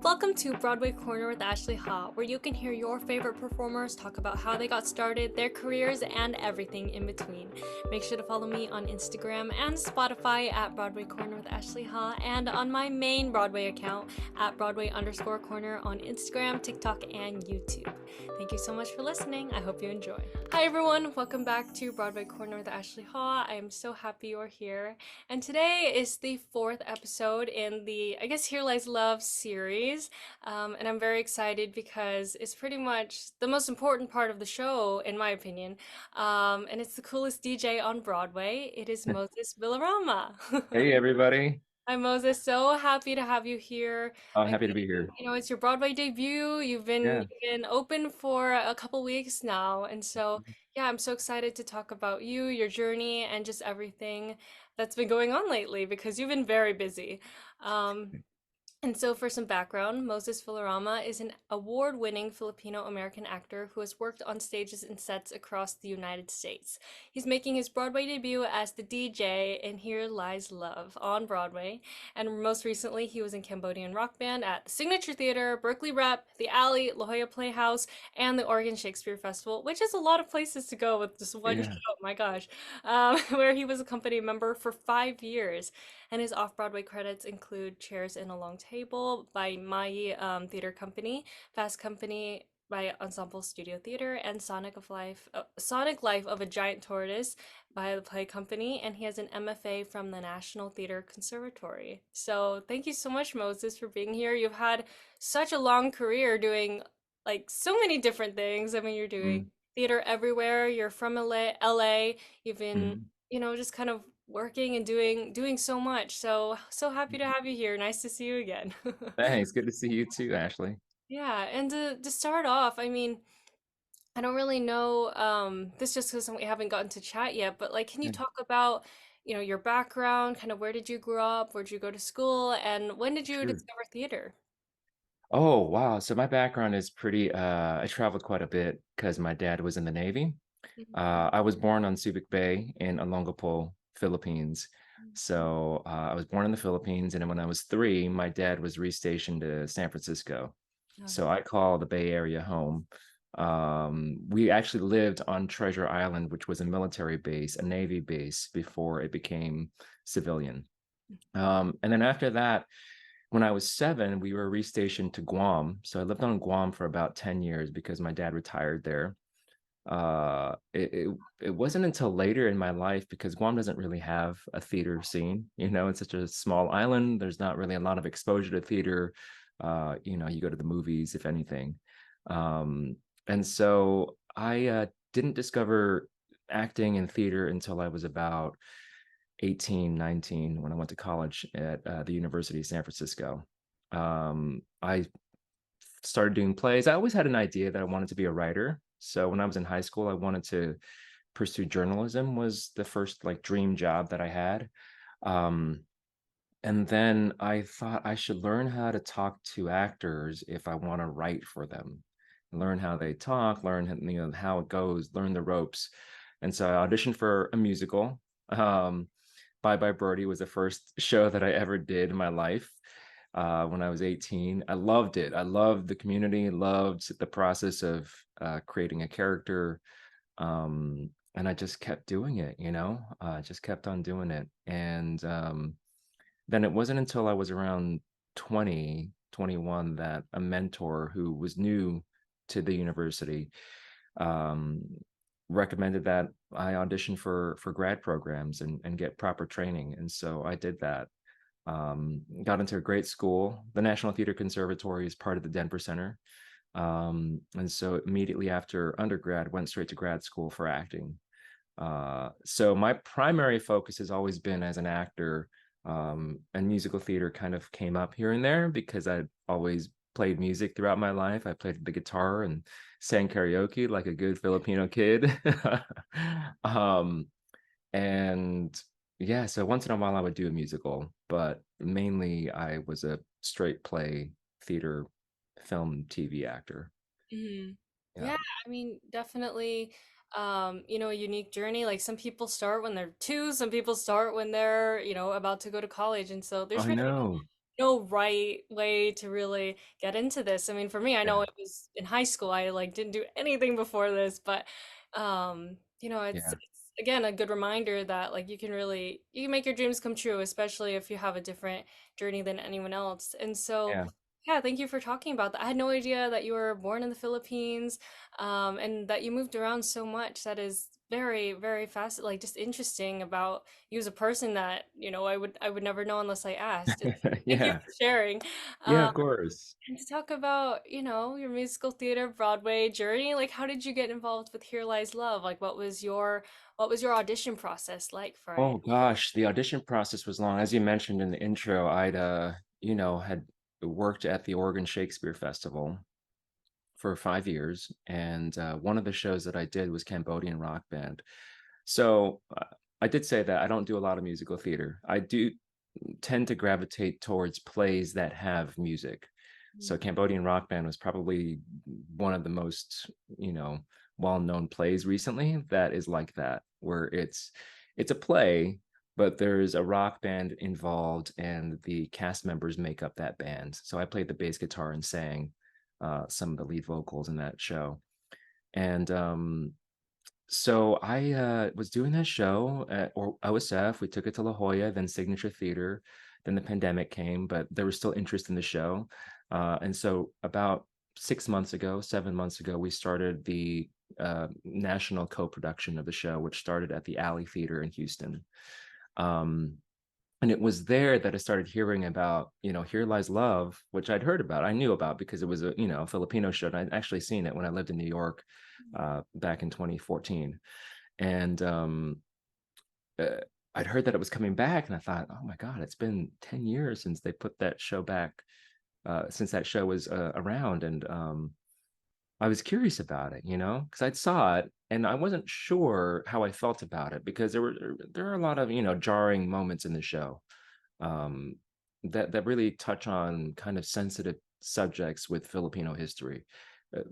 Welcome to Broadway Corner with Ashley Ha, where you can hear your favorite performers talk about how they got started, their careers, and everything in between. Make sure to follow me on Instagram and Spotify at Broadway Corner with Ashley Ha, and on my main Broadway account at Broadway_Corner on Instagram, TikTok, and YouTube. Thank you so much for listening. I hope you enjoy. Hi everyone, welcome back to Broadway Corner with Ashley Ha. I am so happy you're here. And today is the fourth episode in the I Guess Here Lies Love series. And I'm very excited because it's pretty much the most important part of the show, in my opinion. And it's the coolest DJ on Broadway. It is Moses Villarama. Hey everybody. Hi Moses, so happy to have you here. Oh, I happy to mean, be here. it's your Broadway debut. Yeah. You've been open for a couple weeks now, and so yeah, I'm so excited to talk about you, your journey, and just everything that's been going on lately because you've been very busy. Um, and so, for some background, Moses Villarama is an award-winning Filipino American actor who has worked on stages and sets across the United States. He's making his Broadway debut as the DJ in Here Lies Love on Broadway, and most recently, he was in Cambodian Rock Band at the Signature Theatre, Berkeley Rep, the Alley, La Jolla Playhouse, and the Oregon Shakespeare Festival, which is a lot of places to go with just one Yeah. show. My gosh, where he was a company member for 5 years. And his off-Broadway credits include Chairs in a Long Table by my theater company, Fast Company by Ensemble Studio Theatre, and Sonic Life of a Giant Tortoise by the Play Company. And he has an MFA from the National Theatre Conservatory. So thank you so much, Moses, for being here. You've had such a long career doing like so many different things. I mean, you're doing Mm, theater everywhere. You're from LA. You've been, mm. just kind of working and doing so much. So happy to have you here. Nice to see you again. Thanks. Good to see you too, Ashley. Yeah, and to start off, I mean, I don't really know this just because we haven't gotten to chat yet, but like can you Yeah, talk about, your background, kind of where did you grow up, where did you go to school, and when did you sure. discover theater? Oh, wow. So my background is pretty I traveled quite a bit because my dad was in the Navy. Mhm. I was born on Subic Bay in Olongapo, Philippines. So I was born in the Philippines, and then when I was 3, my dad was restationed to San Francisco. So Okay. I call the Bay Area home. We actually lived on Treasure Island, which was a military base, a Navy base, before it became civilian. And then after that, when I was 7, we were restationed to Guam. So I lived on Guam for about 10 years because my dad retired there. It wasn't until later in my life, because Guam doesn't really have a theater scene. It's such a small island. There's not really a lot of exposure to theater. You go to the movies, if anything. Um, and so I didn't discover acting and theater until I was about 18, 19, when I went to college at the University of San Francisco. I started doing plays. I always had an idea that I wanted to be a writer. So when I was in high school, I wanted to pursue journalism, was the first like dream job that I had. Um, and then I thought I should learn how to talk to actors if I want to write for them. Learn how they talk, learn how it goes, learn the ropes. And so I auditioned for a musical. Bye Bye Birdie was the first show that I ever did in my life when I was 18. I loved it. I loved the community, loved the process of creating a character. And I just kept doing it, just kept on doing it. And then it wasn't until I was around 20, 21 that a mentor who was new to the university um, recommended that I audition for grad programs and get proper training. And so I did that. Got into a great school. The National Theatre Conservatory is part of the Denver Center. And so immediately after undergrad, went straight to grad school for acting. So my primary focus has always been as an actor, and musical theater kind of came up here and there because I always played music throughout my life. I played the guitar and sang karaoke like a good Filipino kid. um, and yeah, so once in a while I would do a musical, but mainly I was a straight play theater, film, TV actor. Mhm. Yeah. Yeah, I mean, definitely, a unique journey. Like some people start when they're two, some people start when they're, about to go to college. And so there's I really know. no right way to really get into this. I mean, for me, I know Yeah, it was in high school. I like didn't do anything before this, but yeah, it's again a good reminder that like you can make your dreams come true, especially if you have a different journey than anyone else. And so, yeah. yeah, thank you for talking about that. I had no idea that you were born in the Philippines, and that you moved around so much. That is very, very fast, like just interesting about you as a person that, I would never know unless I asked. And so thank you Yeah, for sharing. yeah, Um, of course. and to talk about, your musical theater Broadway journey, like how did you get involved with Here Lies Love? Like what was your audition process like for it? Oh gosh, the audition process was long. As you mentioned in the intro, I'd had worked at the Oregon Shakespeare Festival for 5 years, and one of the shows that I did was Cambodian Rock Band. So I did say that I don't do a lot of musical theater. I do tend to gravitate towards plays that have music. So Cambodian Rock Band was probably one of the most, you know, well-known plays recently that is like that, where it's a play, but there's a rock band involved and the cast members make up that band. So I played the bass guitar and sang some of the lead vocals in that show. And so I was doing that show at OSF. We took it to La Jolla, then Signature Theater. Then the pandemic came, but there was still interest in the show. And so about 6 months ago, 7 months ago, we started the national co-production of the show, which started at the Alley Theater in Houston. Um, and it was there that I started hearing about, Here Lies Love, which I'd heard about. I knew about because it was a Filipino show. And I'd actually seen it when I lived in New York back in 2014. And uh, I'd heard that it was coming back, and I thought, oh my God, it's been 10 years since they put that show back, since that show was around. And I was curious about it, because I'd saw it and I wasn't sure how I felt about it because there are a lot of, jarring moments in the show um, that really touch on kind of sensitive subjects with Filipino history,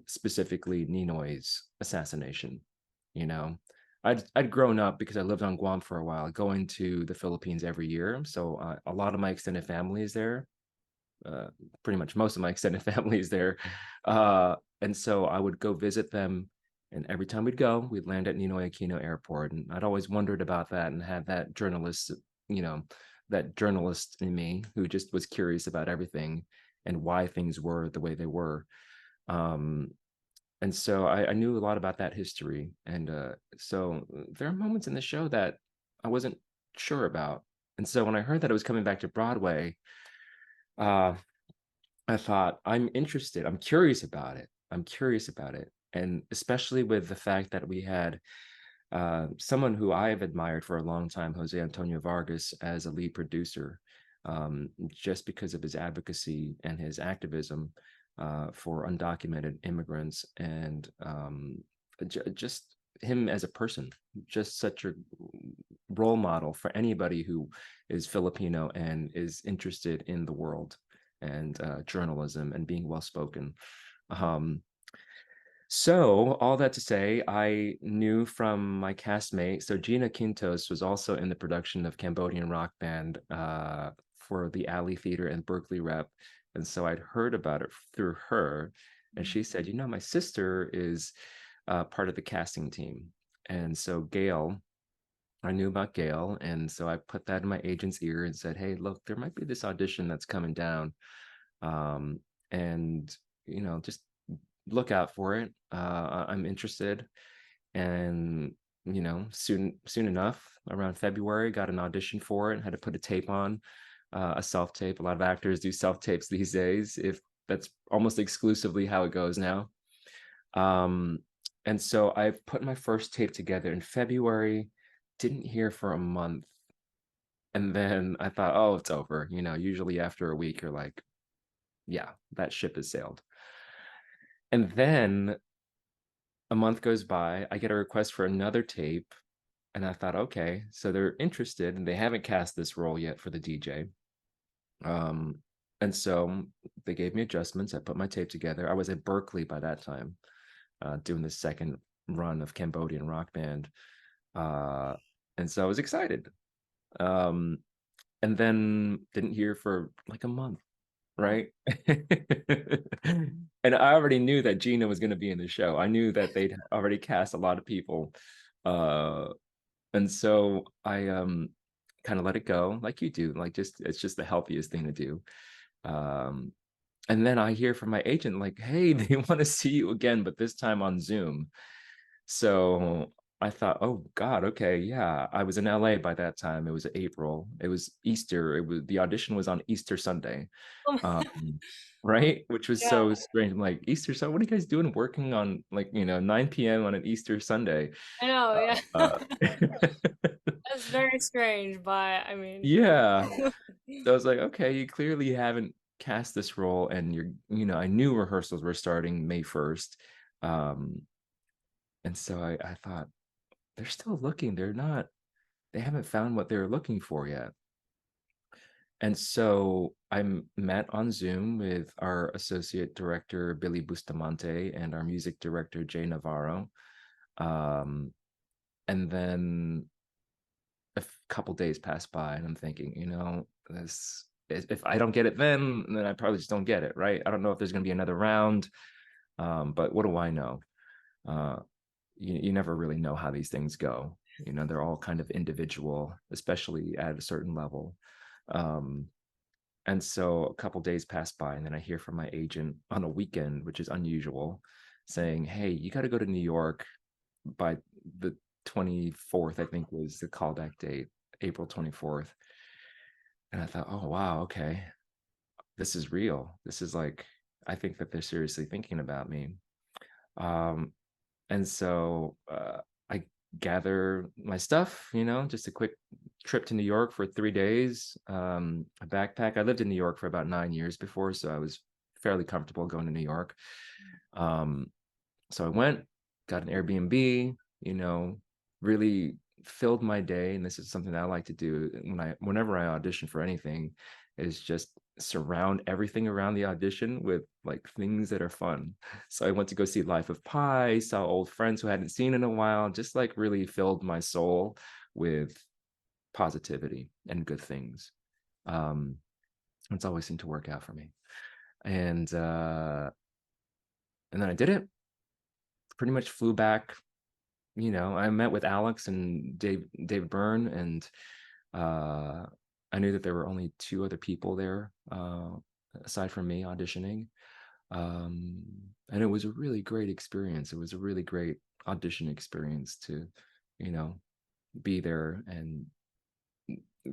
specifically Ninoy's assassination. You know, I'd grown up because I lived on Guam for a while, going to the Philippines every year. So a lot of my extended family is there. Uh, Pretty much most of my extended family is there, and so I would go visit them. And every time we'd go, we'd land at Ninoy Aquino Airport, and I'd always wondered about that and had you know, that journalist in me who just was curious about everything and why things were the way they were. Um, and so I knew a lot about that history, and so there are moments in the show that I wasn't sure about. And so when I heard that it was coming back to Broadway, uh, I thought, I'm interested. I'm curious about it. I'm curious about it. And especially with the fact that we had someone who I have admired for a long time, Jose Antonio Vargas, as a lead producer, just because of his advocacy and his activism for undocumented immigrants, and just him as a person, just such a role model for anybody who is Filipino and is interested in the world and journalism and being well spoken. Um, so all that to say, I knew from my castmate. So Gina Quintos was also in the production of Cambodian Rock Band for the Alley Theater and Berkeley Rep, and so I'd heard about it through her, and she said, my sister is part of the casting team, and so Gail. I knew about Gail, and so I put that in my agent's ear and said, "Hey, look, there might be this audition that's coming down, um, and just look out for it. I'm interested." And soon enough, around February, got an audition for it. Had to put a tape on, a self tape. A lot of actors do self tapes these days. If that's almost exclusively how it goes now. Um, and so I put my first tape together in February. Didn't hear for a month, and then I thought, oh, it's over. Usually after a week, you're like, yeah, that ship has sailed. And then a month goes by, I get a request for another tape, and I thought, okay, so they're interested, and they haven't cast this role yet for the DJ. Um, and so they gave me adjustments. I put my tape together. I was at Berkeley by that time, doing the second run of Cambodian Rock Band, uh, and so I was excited. Um, and then didn't hear for like a month, Oh. right? And I already knew that Gina was going to be in the show. I knew that they'd already cast a lot of people. Uh, and so I kind of let it go like you do, like just it's just the healthiest thing to do. Um, and then I hear from my agent like, "Hey, they want to see you again, but this time on Zoom." So I thought, oh God, okay, yeah. I was in LA by that time. It was April. It was Easter. It was the audition was on Easter Sunday. Um, right? Which was Yeah, so strange. I'm like, Easter Sunday, what are you guys doing working on like, 9 p.m. on an Easter Sunday? I know, yeah. Uh, That's very strange, but I mean, yeah. So I was like, okay, you clearly haven't cast this role, and I knew rehearsals were starting May 1st. Um, and so I thought, they're still looking. They haven't found what they're looking for yet. And so met on Zoom with our associate director, Billy Bustamante, and our music director, Jay Navarro. Um, and then couple days passed by, and I'm thinking, this if I don't get it then I probably just don't get it, right? I don't know if there's going to be another round, but what do I know? Uh, you never really know how these things go. They're all kind of individual, especially at a certain level. Um, and so a couple days passed by, and then I hear from my agent on a weekend, which is unusual, saying, "Hey, you got to go to New York by the 24th, I think was the callback date, April 24th." And I thought, oh, wow, okay, this is real. This is like, I think that they're seriously thinking about me. Um, and so I gather my stuff, just a quick trip to New York for 3 days, a backpack. I lived in New York for about 9 years before, so I was fairly comfortable going to New York. Um, so I went, got an Airbnb, really filled my day. And this is something that I like to do whenever I audition for anything, is just surround everything around the audition with like things that are fun. So I went to go see Life of Pi, saw old friends who I hadn't seen in a while, just like really filled my soul with positivity and good things. Um, it's always seemed to work out for me. And then I did it. Pretty much flew back. I met with Alex and David Byrne, and uh, I knew that there were only two other people there aside from me auditioning. Um, and it was a really great experience. It was a really great audition experience to, you know, be there and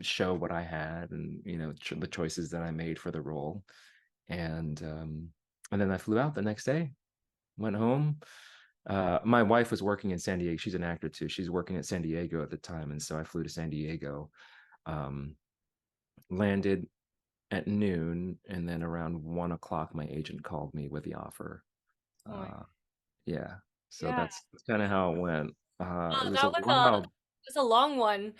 show what I had, and the choices that I made for the role. And then I flew out the next day, went home. My wife was working in San Diego. She's an actor too. She's working at San Diego at the time, and so I flew to San Diego. Um, Landed at noon, and then around 1 o'clock, my agent called me with the offer. oh my, Uh, yeah, so yeah. that's kind of how it went. It was a That was wild. a long one.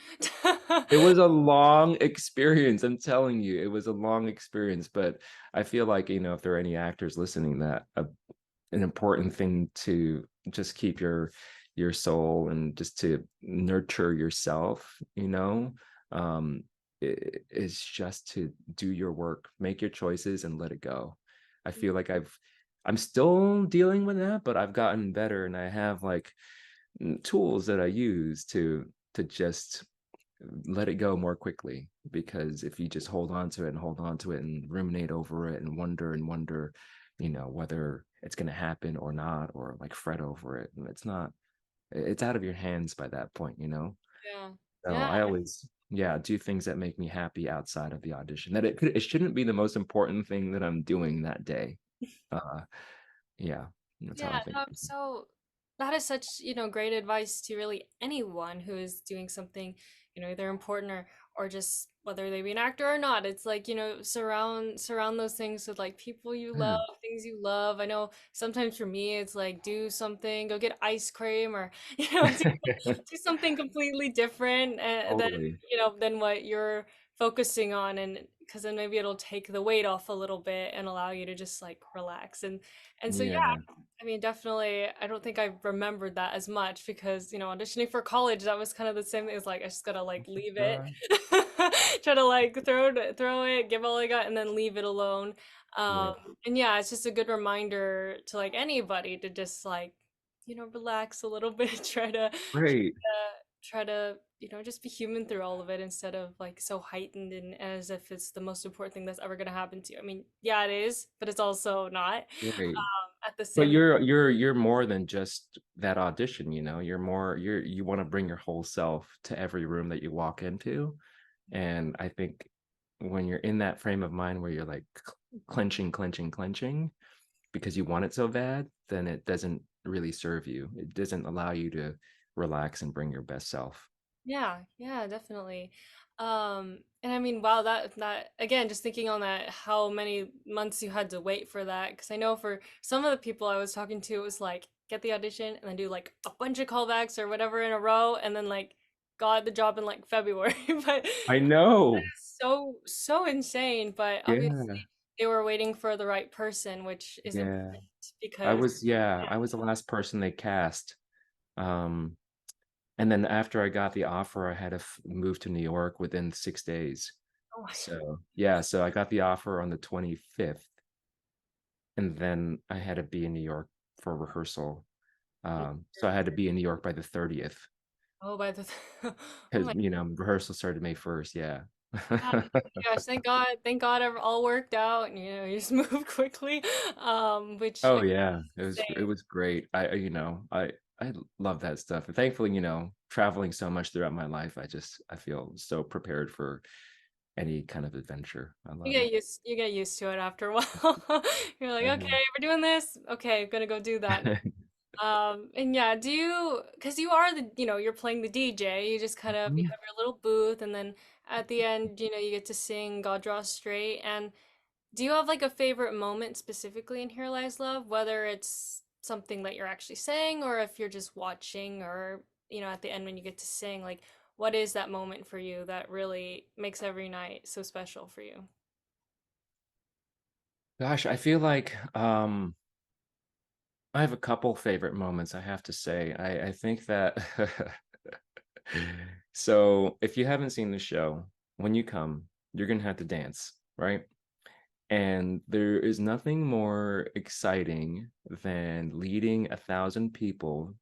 It was a long experience. I'm telling you, it was a long experience. But I feel like, if there are any actors listening, that an important thing to just keep your soul and just to nurture yourself, um is just to do your work, make your choices, and let it go. I feel like I'm still dealing with that, but I've gotten better, and I have like tools that I use to just let it go more quickly. Because if you just hold on to it and hold on to it and ruminate over it and wonder, whether it's going to happen or not, or like fret over it, and it's out of your hands by that point. Yeah. So Yeah. I always, yeah, do things that make me happy outside of the audition. That it shouldn't be the most important thing that I'm doing that day. uh yeah, that's how Yeah, I think. no, so that is such, great advice to really anyone who is doing something, either important or just whether they be an actor or not. It's like, surround those things with like people you love, Yeah, things you love. I know sometimes for me it's like do something, go get ice cream or, do something completely different than, totally. than what you're focusing on. And because then maybe it'll take the weight off a little bit and allow you to just like relax. And so yeah, Yeah. I mean, definitely, I don't think I remembered that as much because, auditioning for college, that was kind of the same thing. It's like I just gotta like leave it, Uh, try to like throw it, give all I got, and then leave it alone. yeah. Um, and yeah, it's just a good reminder to like anybody to just like, relax a little bit, Great. try to just be human through all of it instead of like so heightened and as if it's the most important thing that's ever going to happen to you. I mean, yeah, it is, but it's also not Great. at the But same. you're more than just that audition, You're more you want to bring your whole self to every room that you walk into. And I think when you're in that frame of mind where you're like clenching because you want it so bad, then it doesn't really serve you. It doesn't allow you to relax and bring your best self. Yeah, yeah, definitely. And I mean, wow, that again, just thinking on that, how many months you had to wait for that. Because I know for some of the people I was talking to, it was like get the audition and then do like a bunch of callbacks or whatever in a row, and then like got the job in like February. But I know. so insane. But obviously Yeah. they were waiting for the right person, which is Yeah. important because I was the last person they cast. Um, and then after I got the offer, I had to move to New York within 6 days. oh my So yeah, so I got the offer on the 25th, and then I had to be in New York for rehearsal. God. So I had to be in New York by the 30th Oh, by the oh because my rehearsal started May 1st. Yeah. God, gosh, thank God it all worked out and you just moved quickly. Which Oh again, yeah, it insane. was great. I love that stuff. And thankfully, traveling so much throughout my life, I feel so prepared for any kind of adventure. I love it. You get used to it after a while. You're like, okay, we're doing this. Okay, I'm gonna go do that. And yeah, because you are you're playing the DJ, you just kind of, you Mhm. have your little booth and then at the end, you get to sing God Draw Straight. And do you have like a favorite moment specifically in Here Lies Love, whether it's something that you're actually saying or if you're just watching or, at the end when you get to sing, like what is that moment for you that really makes every night so special for you? Gosh, I feel like I have a couple favorite moments, I have to say. I think that so if you haven't seen the show, when you come, you're gonna have to dance, right? And there is nothing more exciting than leading 1,000 people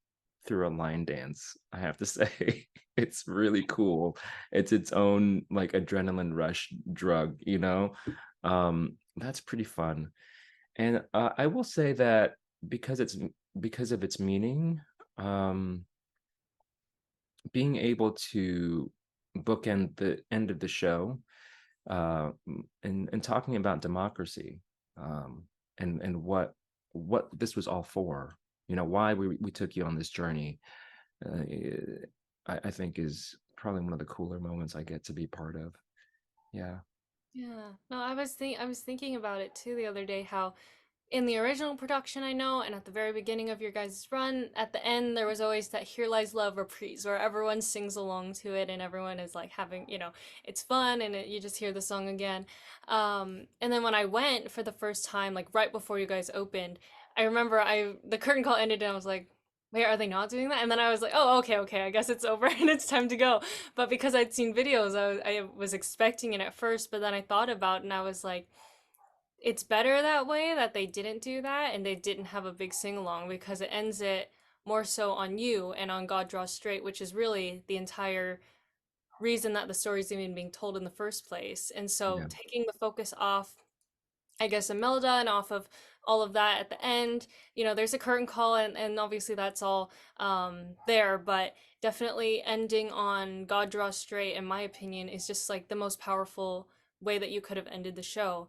through a line dance. I have to say, it's really cool. It's its own like adrenaline rush drug. That's pretty fun. And I will say that because it's because of its meaning, um, being able to bookend the end of the show and talking about democracy um, and what this was all for, why we took you on this journey. Uh, I think is probably one of the cooler moments I get to be part of. Yeah. Yeah. No, I was thinking about it too the other day how in the original production I know and at the very beginning of your guys' run, at the end there was always that Here Lies Love reprise where everyone sings along to it and everyone is like having, it's fun and you just hear the song again. And then when I went for the first time, like right before you guys opened, I remember the curtain call ended and I was like, wait, are they not doing that? And then I was like, oh, okay, I guess it's over and it's time to go. But because I'd seen videos, I was expecting it at first, but then I thought about it and I was like, it's better that way that they didn't do that and they didn't have a big sing along because it ends it more so on you and on God Draws Straight, which is really the entire reason that the story's even being told in the first place. And so Yeah. taking the focus off, I guess, Imelda and off of all of that at the end, there's a curtain call and obviously that's all there, but definitely ending on God Draws Straight, in my opinion, is just like the most powerful way that you could have ended the show,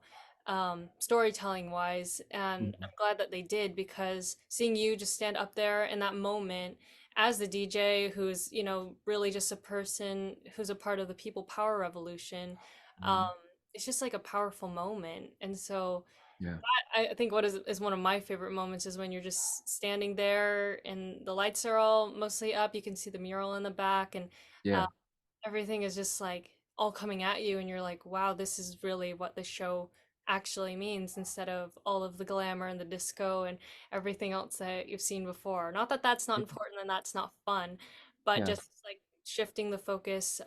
storytelling wise. And I'm Mhm. glad that they did because seeing you just stand up there in that moment as the DJ who's, really just a person who's a part of the people power revolution. Um, Mhm. it's just like a powerful moment. And so Yeah. I think what is one of my favorite moments is when you're just standing there and the lights are all mostly up. You can see the mural in the back and uh, Yeah. everything is just like all coming at you, and you're like, wow, this is really what the show actually means, instead of all of the glamour and the disco and everything else that you've seen before. Not that that's not important and that's not fun, but Yeah, just like shifting the focus,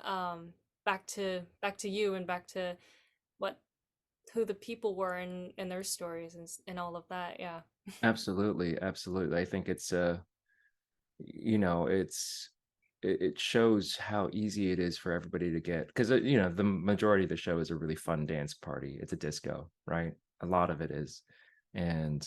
back to you, and back to what who the people were and their stories, and all of that. Yeah. absolutely, absolutely. I think it's it shows how easy it is for everybody to get, because the majority of the show is a really fun dance party. It's a disco, right? A lot of it is. And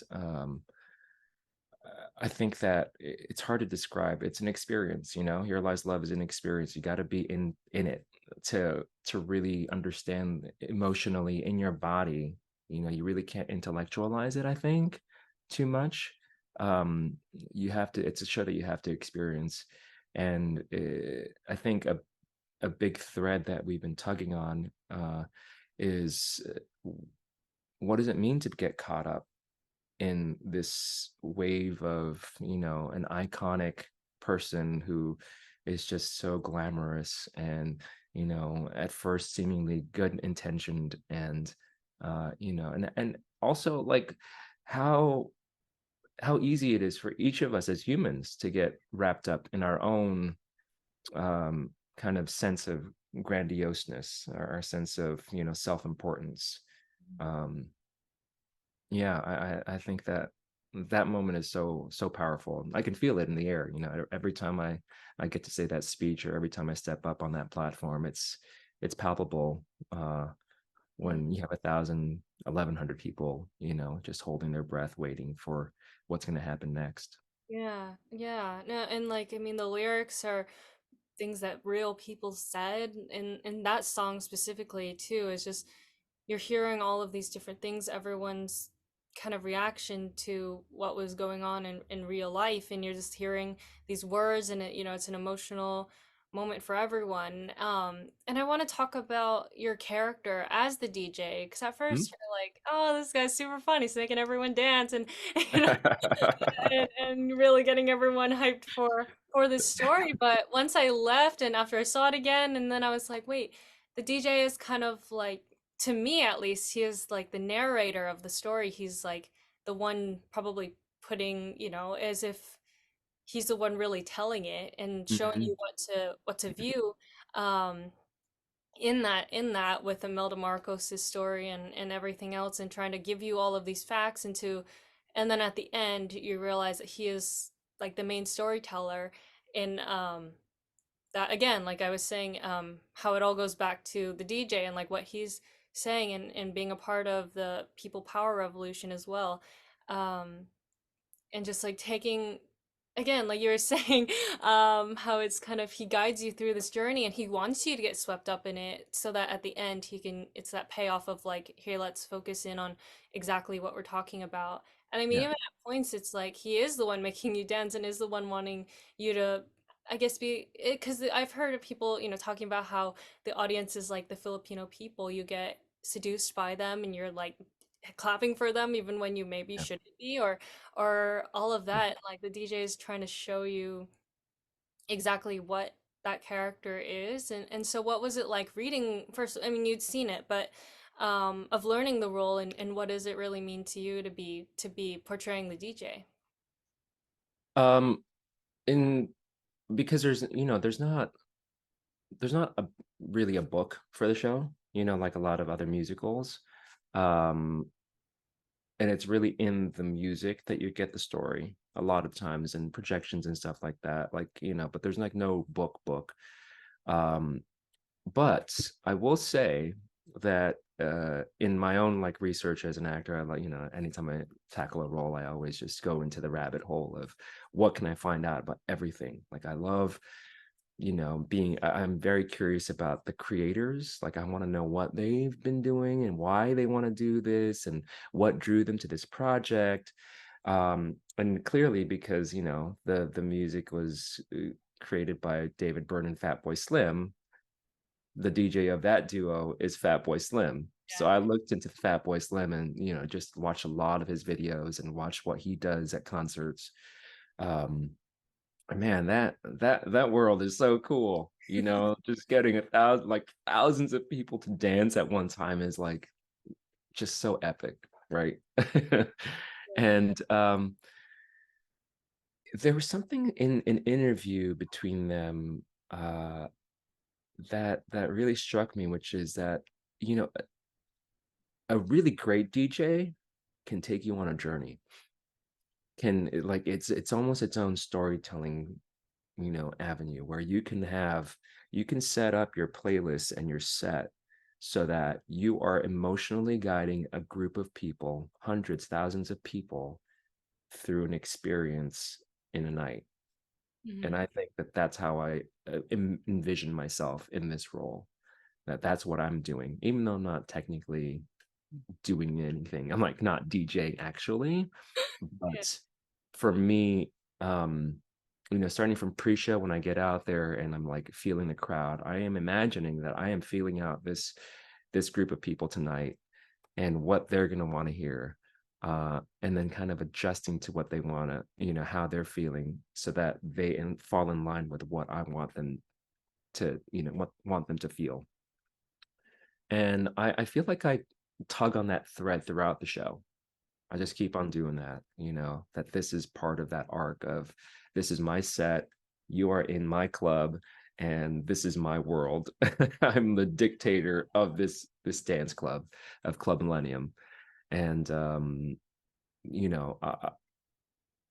I think that it's hard to describe. It's an experience, Here Lies Love is an experience. You got to be in it to really understand emotionally in your body. You really can't intellectualize it, I think, too much. You have to. It's a show that you have to experience, and I think a big thread that we've been tugging on is what does it mean to get caught up in this wave of an iconic person who is just so glamorous and at first seemingly good intentioned, and and also like how easy it is for each of us as humans to get wrapped up in our own kind of sense of grandioseness, or our sense of self-importance. um yeah, I think that that moment is so powerful. I can feel it in the air, every time I get to say that speech, or every time I step up on that platform. It's palpable, when you have 1,000, 1,100 people, just holding their breath, waiting for what's going to happen next. Yeah, yeah. No, and like, I mean, the lyrics are things that real people said, and that song specifically too is just, you're hearing all of these different things, everyone's kind of reaction to what was going on in real life, and you're just hearing these words, and it's an emotional moment for everyone. And I want to talk about your character as the DJ, because at Hmm? first you're like, oh, this guy's super fun, he's making everyone dance, and you know and really getting everyone hyped for this story. But once I left, and after I saw it again, and then I was like, wait, the DJ is kind of like, to me at least, he is like the narrator of the story. He's like the one probably putting, as if he's the one really telling it and showing Hmm. you what to view. Um, in that with Imelda Marcos's story and everything else, and trying to give you all of these facts and then at the end you realize that he is like the main storyteller. And that, again, like I was saying, how it all goes back to the DJ and like what he's saying, and being a part of the people power revolution as well. um and just like taking, again, like you were saying, how it's kind of, he guides you through this journey, and he wants you to get swept up in it, so that at the end it's that payoff of like, here, let's focus in on exactly what we're talking about. And I mean, Yeah. even at points it's like he is the one making you dance, and is the one wanting you to, I guess, be it, because I've heard of people, talking about how the audience is like the Filipino people. You get seduced by them, and you're like clapping for them even when you maybe Yeah. shouldn't be, or all of that. Like the DJ is trying to show you exactly what that character is. And so what was it like reading first? I mean, you'd seen it, but of learning the role, and what does it really mean to you to be portraying the DJ? um in Because there's not really a book for the show, like a lot of other musicals. um and it's really in the music that you get the story a lot of times, and projections and stuff like that, like, but there's like no book. um but I will say that in my own like research as an actor, I like, anytime I tackle a role, I always just go into the rabbit hole of what can I find out about everything. Like I love, I'm very curious about the creators. Like I want to know what they've been doing and why they want to do this and what drew them to this project. And clearly because, the music was created by David Byrne and Fatboy Slim, the DJ of that duo is Fatboy Slim. So I looked into Fatboy Slim and, just watched a lot of his videos and watched what he does at concerts. Um, Man, that world is so cool. You know, just getting thousands of people to dance at one time is like just so epic, right? And there was something in an interview between them that really struck me, which is that, you know, a really great DJ can take you on a journey. Like it's almost its own storytelling, you know, avenue where you can set up your playlist and your set so that you are emotionally guiding a group of people, hundreds, thousands of people through an experience in a night. And Mhm. I think that that's how I envision myself in this role. That's what I'm doing, even though I'm not technically doing anything. I'm like not DJing actually, Yeah. but for me, you know, starting from pre-show when I get out there and I'm like feeling the crowd, I am imagining that I am feeling out this group of people tonight and what they're going to want to hear. And then kind of adjusting to what they want to, you know, how they're feeling so that fall in line with what I want them to, you know, what want them to feel. And I feel like I tug on that thread throughout the show. I just keep on doing that, you know, that this is part of that arc of this is my set, you are in my club, and this is my world. I'm the dictator of this dance club of Club Millennium. And you know,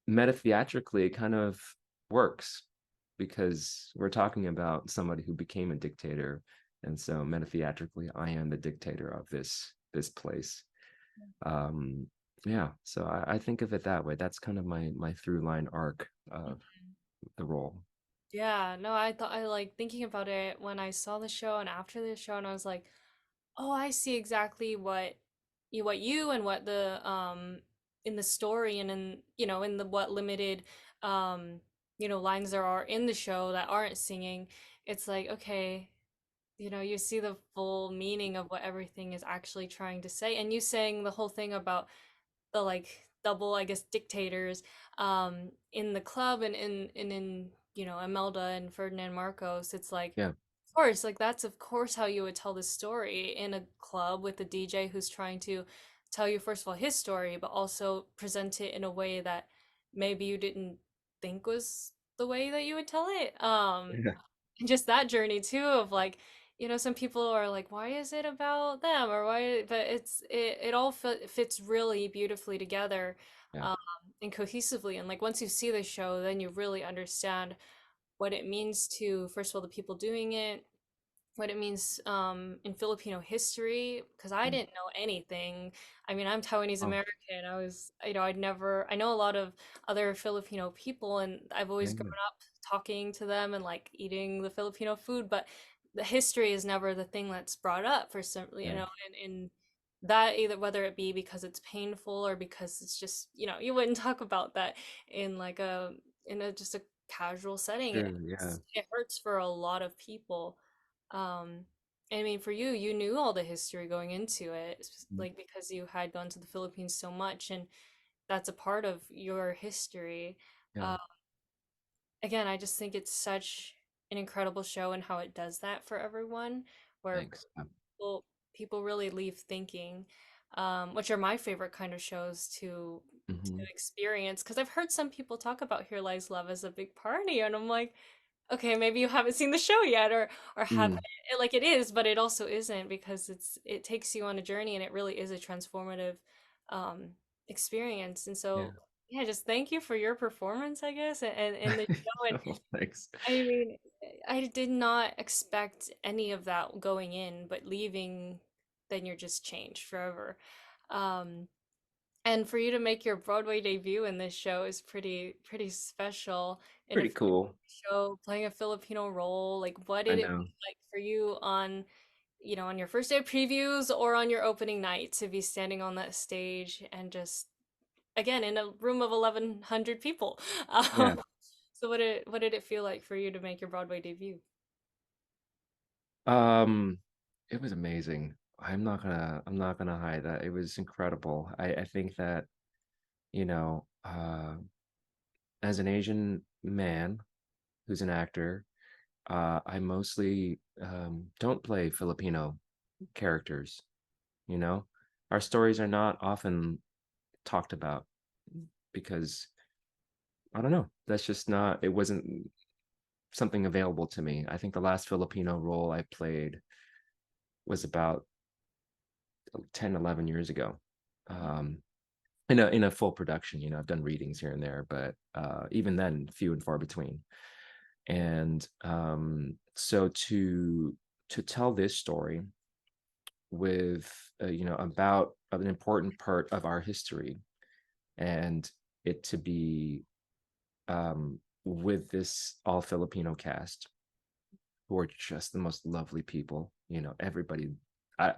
meta theatrically it kind of works because we're talking about somebody who became a dictator. And so meta theatrically, I am the dictator of this place. um yeah, so I think of it that way. That's kind of my through line arc of the role. Yeah, no, I thought I like thinking about it when I saw the show and after the show, and I was like, oh, I see exactly what you and what the in the story and in in the what limited um lines there are in the show that aren't singing. It's like, okay, you see the full meaning of what everything is actually trying to say, and you saying the whole thing about the like double, I guess, dictators in the club and in Imelda and Ferdinand Marcos. It's like, Yeah, of course, like that's of course how you would tell the story in a club with a DJ who's trying to tell you first of all his story, but also present it in a way that maybe you didn't think was the way that you would tell it. yeah, And just that journey too of like, some people are like, why is it about them, or why, but it all fits really beautifully together, yeah, um and cohesively. And like once you see the show, then you really understand what it means to, first of all, the people doing it, what it means in Filipino history, because I yeah. didn't know anything. I mean, I'm Taiwanese Oh, American. I know a lot of other Filipino people, and I've yeah, always grown yeah, up talking to them and like eating the Filipino food, but the history is never the thing that's brought up for some, yeah, in that, either whether it be because it's painful or because it's just, you wouldn't talk about that in like a just a casual setting. sure, yeah, It hurts for a lot of people. um, I mean, for you, you knew all the history going into it, mm, like because you had gone to the Philippines so much, and that's a part of your history. yeah. Uh, Again, I just think it's such an incredible show and how it does that for everyone, where Thanks. people people really leave thinking, which are my favorite kind of shows to Mhm. experience. Because I've heard some people talk about Here Lies Love as a big party, and I'm like, okay, maybe you haven't seen the show yet, or haven't, Mm, like it is, but it also isn't, because it takes you on a journey, and it really is a transformative um experience. And yeah. so yeah, just thank you for your performance, I guess, and in the show. And Well, thanks. I mean, I did not expect any of that going in, but leaving, then you're just changed forever. um and for you to make your Broadway debut in this show is pretty special in a Pretty Filipino cool. show, playing a Filipino role. Like, what I did it know. feel like for you on, on your first day of previews or on your opening night, to be standing on that stage and just, again, in a room of 1,100 people? Yeah. So what did it feel like for you to make your Broadway debut? Um, it was amazing. I'm not gonna hide that. It was incredible. I think that, you know, as an Asian man who's an actor. I mostly don't play Filipino characters, you know? Our stories are not often talked about because I don't know, that's just not, it wasn't something available to me. I think the last Filipino role I played was about 10, 11 years ago. Um, in a full production, I've done readings here and there, but even then, few and far between. And so to tell this story with about an important part of our history, and it to be with this all Filipino cast who are just the most lovely people. Everybody, I,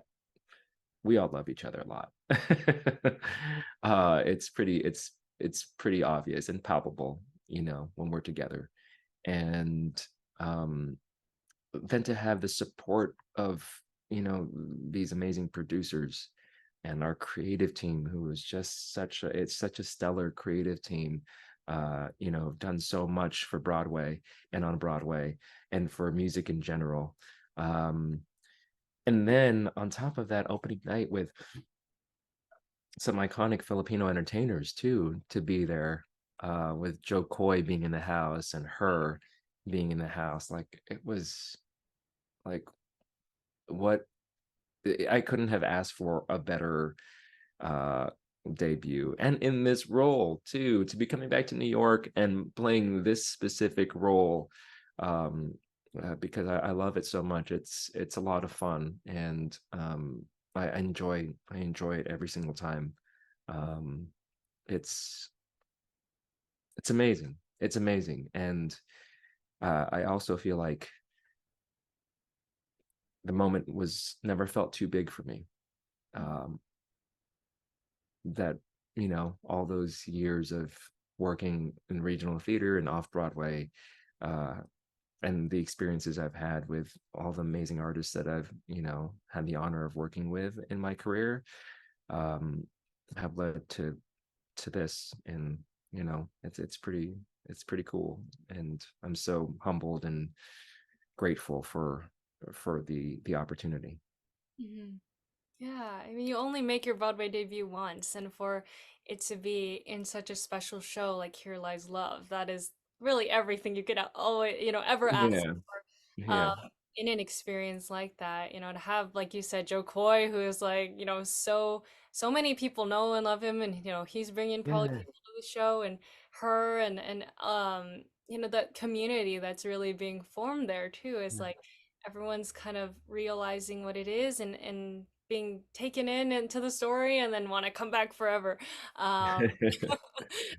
we all love each other a lot. It's pretty obvious and palpable, when we're together. And then to have the support of, these amazing producers and our creative team, who is just it's such a stellar creative team, done so much for Broadway and on Broadway and for music in general. And then on top of that, opening night with some iconic Filipino entertainers too, to be there, with Joe Coy being in the house and her being in the house. Like, it was like what I couldn't have asked for a better uh debut. And in this role too, to be coming back to New York and playing this specific role, because I love it so much. It's a lot of fun, and I enjoy it every single time. Um, it's it's amazing. It's amazing, and I also feel like the moment was never felt too big for me. Um, that all those years of working in regional theater and off Broadway, uh, and the experiences I've had with all the amazing artists that I've had the honor of working with in my career, um, have led to this. And it's pretty cool, and I'm so humbled and grateful for the opportunity. Mhm. Yeah, I mean, you only make your Broadway debut once, and for it to be in such a special show like Here Lies Love, that is really everything you could always, ever ask Yeah, for, yeah, in an experience like that. To have, like you said, Joe Coy, who is like, so many people know and love him, and he's bringing probably yeah, people to the show, and her, and that community that's really being formed there too is like everyone's kind of realizing what it is, and being taken in into the story, and then want to come back forever. Um, yeah.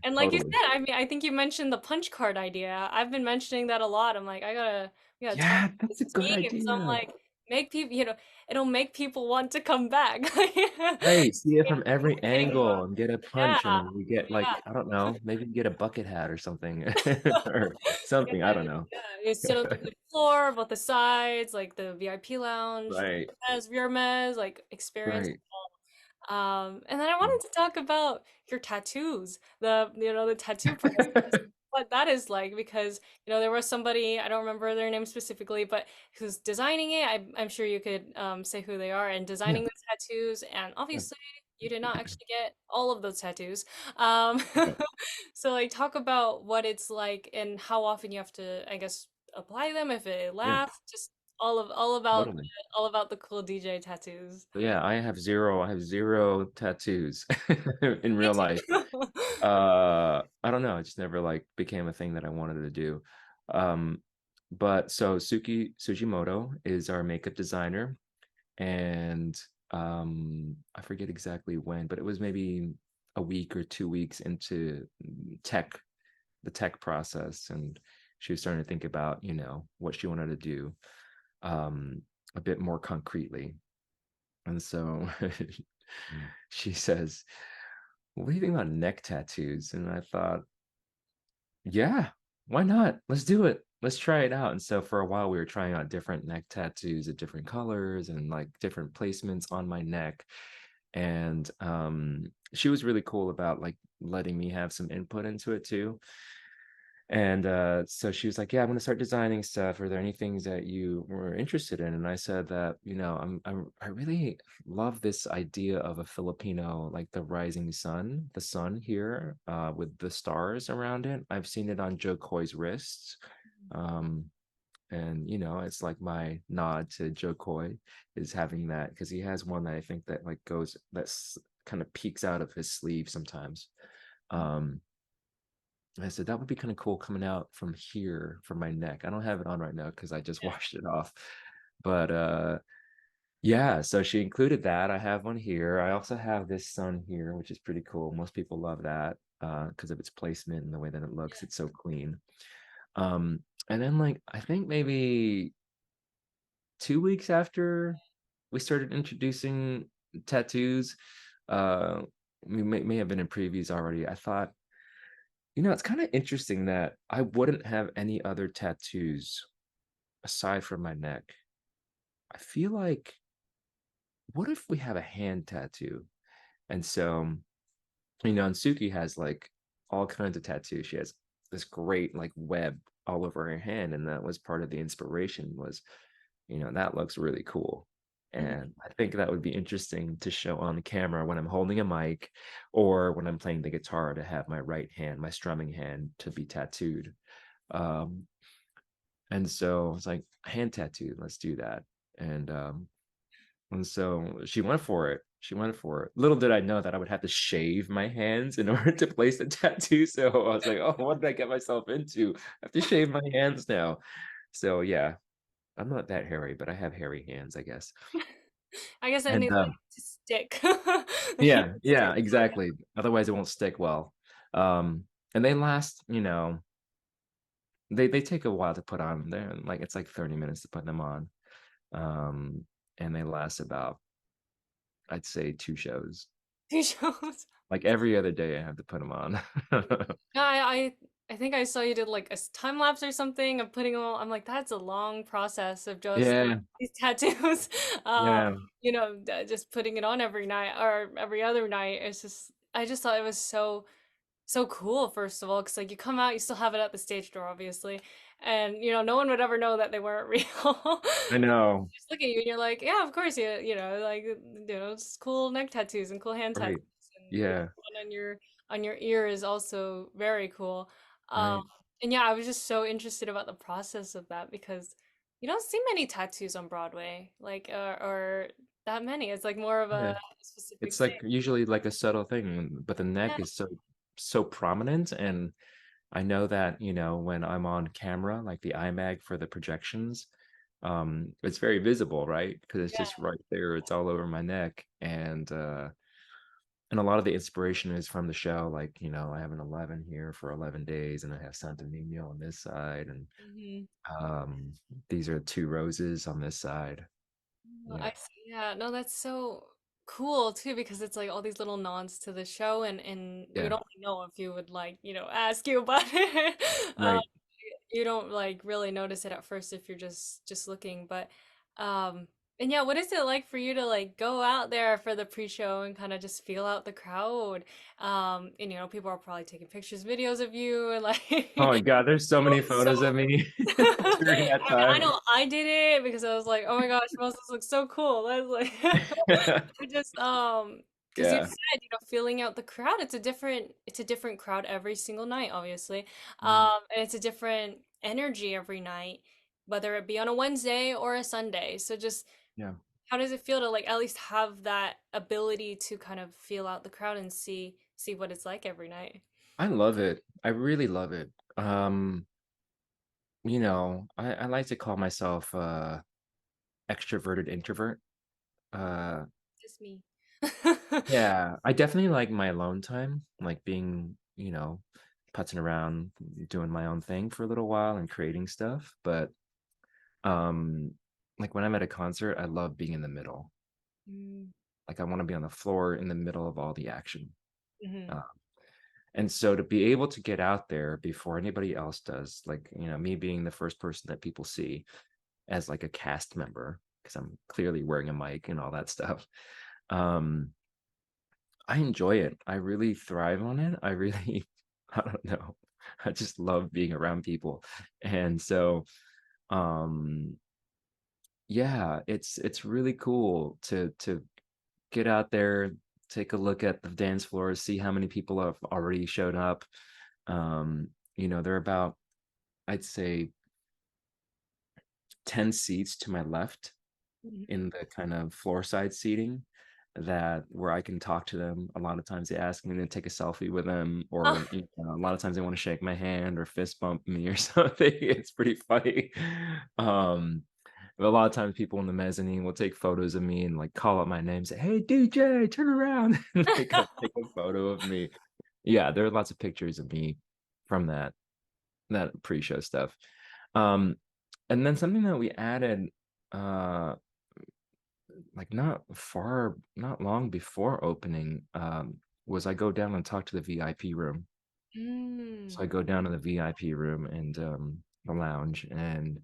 and like you Totally. said, I mean, I think you mentioned the punch card idea. I've been mentioning that a lot. I'm like, we gotta talk Yeah, to that's this a good team. So I'm idea. like, make people, it'll make people want to come back. Right, see it from every Anyone. angle and get a Yeah, punch, and then you get, yeah. like, I don't know, maybe you get a bucket hat or something, or something. I don't know. Yeah, you sit on the wood floor, both the sides, like the VIP lounge, Right, as your mez, like experience. right. And then I Mm. wanted to talk about your tattoos, the tattoo process, what that is like, because, there was somebody, I don't remember their name specifically, but who's designing it. I'm sure you could say who they are, and Yeah, designing the tattoos. And yeah, obviously, you did not actually get all of those tattoos. Um, yeah, so, like, talk about what it's like and how often you have to, I guess, apply them, if it yeah, lasts, just all about totally. all about the cool DJ tattoos. So yeah, I have zero tattoos in Me real life. too. I don't know, it just never, like, became a thing that I wanted to do. Um, but so Suki Sujimoto is our makeup designer, and I forget exactly when, but it was maybe a week or 2 weeks into tech the tech process, and she was starting to think about what she wanted to do, um a bit more concretely. And so she says, what do you think about neck tattoos? And I thought, yeah, why not? Let's do it. Let's try it out. And so for a while, we were trying out different neck tattoos of different colors and, like, different placements on my neck. And she was really cool about, like, letting me have some input into it too. And so she was like, "Yeah, I'm gonna start designing stuff. Are there any things that you were interested in?" And I said that, I really love this idea of a Filipino, like the rising sun, the sun here, with the stars around it. I've seen it on Joe Coy's wrists. Um, and it's like my nod to Joe Coy is having that, because he has one that I think that like goes that's kind of peeks out of his sleeve sometimes. Um, I said that would be kind of cool coming out from here from my neck. I don't have it on right now because I just washed it off. But yeah, so she included that. I have one here. I also have this sun here, which is pretty cool. Most people love that because of its placement and the way that it looks. It's so clean. Um, and then like I think maybe 2 weeks after we started introducing tattoos, uh, we may have been in previews already. I thought, it's kind of interesting that I wouldn't have any other tattoos aside from my neck. I feel like, what if we have a hand tattoo? And so, and Suki has like all kinds of tattoos. She has this great like web all over her hand, and that was part of the inspiration was, that looks really cool. Mhm. And I think that would be interesting to show on the camera when I'm holding a mic or when I'm playing the guitar, to have my right hand, my strumming hand, to be tattooed. Um, and so it's like, hand tattoo, let's do that. And so she went for it. She went for it. Little did I know that I would have to shave my hands in order to place the tattoo. So I was like, oh, what did I get myself into? I have to shave my hands now. So yeah, I'm not that hairy, but I have hairy hands, I guess. I guess it And needs like to stick. They need yeah, to yeah, stick. exactly. Otherwise, it won't stick well. And they last, they take a while to put on. They're like, it's like 30 minutes to put them on. Um, and they last about, I'd say, 2 shows. He shows. Like every other day, I have to put them on. Yeah, I think I saw you did like a time lapse or something of putting them all. I'm like, that's a long process of just Yeah, these tattoos. Uh, yeah, just putting it on every night or every other night. It's just I just thought it was so cool, first of all, because like you come out, you still have it at the stage door, obviously, and no one would ever know that they weren't real. I know. Just look at you and you're like, yeah, of course, like just cool neck tattoos and cool hand tattoos, Right. and Yeah, one on your ear is also very cool. Um, right. and yeah, I was just so interested about the process of that because you don't see many tattoos on Broadway, like or that many. It's like more of a Yeah. specific It's thing. like usually like a subtle thing, but the Yeah. neck is so prominent. And I know that, when I'm on camera, like the IMAG for the projections, it's very visible, right? Because it's just right there. It's all over my neck. And a lot of the inspiration is from the show. Like, I have an 11 here for 11 days, and I have Santo Nino on this side, and Yeah. um, these are two roses on this side. Oh, Yeah, I see. Yeah, no, that's so cool too because it's like all these little nods to the show and you'd yeah, only know if you would like, ask you about it. right. You don't like really notice it at first if you're just looking, but um and yeah, what is it like for you to like go out there for the pre-show and kind of just feel out the crowd? And people are probably taking pictures, videos of you and like Oh my God, there's so many so photos of me during that I mean, I time. know I did it because I was like, oh my gosh, Moses looks so cool. That's like, it just because you Yeah. said, feeling out the crowd. It's a different crowd every single night, obviously, Mm. and it's a different energy every night, whether it be on a Wednesday or a Sunday. So just Yeah. how does it feel to like at least have that ability to kind of feel out the crowd and see what it's like every night? I love it. I really love it. I like to call myself extroverted introvert. Uh Just me. yeah, I definitely like my alone time, like being, putzing around, doing my own thing for a little while and creating stuff. But um like when I'm at a concert, I love being in the middle. Mm, Like I want to be on the floor in the middle of all the action. mhm. Uh, and so to be able to get out there before anybody else does, like, me being the first person that people see as like a cast member, because I'm clearly wearing a mic and all that stuff. Um, I enjoy it. I really thrive on it. I really I don't know. I just love being around people. And so um yeah, it's really cool to get out there, take a look at the dance floor, see how many people have already showed up. There are about, I'd say, 10 seats to my left Mhm. in the kind of floor side seating that where I can talk to them. A lot of times they ask me to take a selfie with them, or a lot of times they want to shake my hand or fist bump me or something. It's pretty funny. Um, but a lot of times people in the mezzanine will take photos of me and like call out my name, say, "Hey DJ, turn around," and like take a photo of me. Yeah, there are lots of pictures of me from that pre-show stuff. Um, and then something that we added uh like not long before opening, was I go down and talk to the VIP room. So Mm. I go down to the VIP room and the lounge and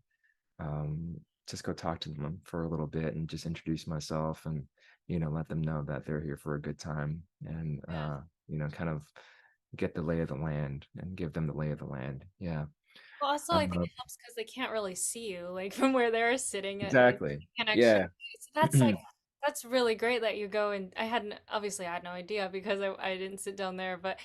um just go talk to them for a little bit and just introduce myself and let them know that they're here for a good time and kind of get the lay of the land and give them the lay of the land. Yeah. Well, also, I think Uh, it helps because they can't really see you, like, from where they're sitting, like, exactly. can actually Yeah. so that's, like that's really great that you go and I hadn't obviously, I had no idea because I didn't sit down there, but,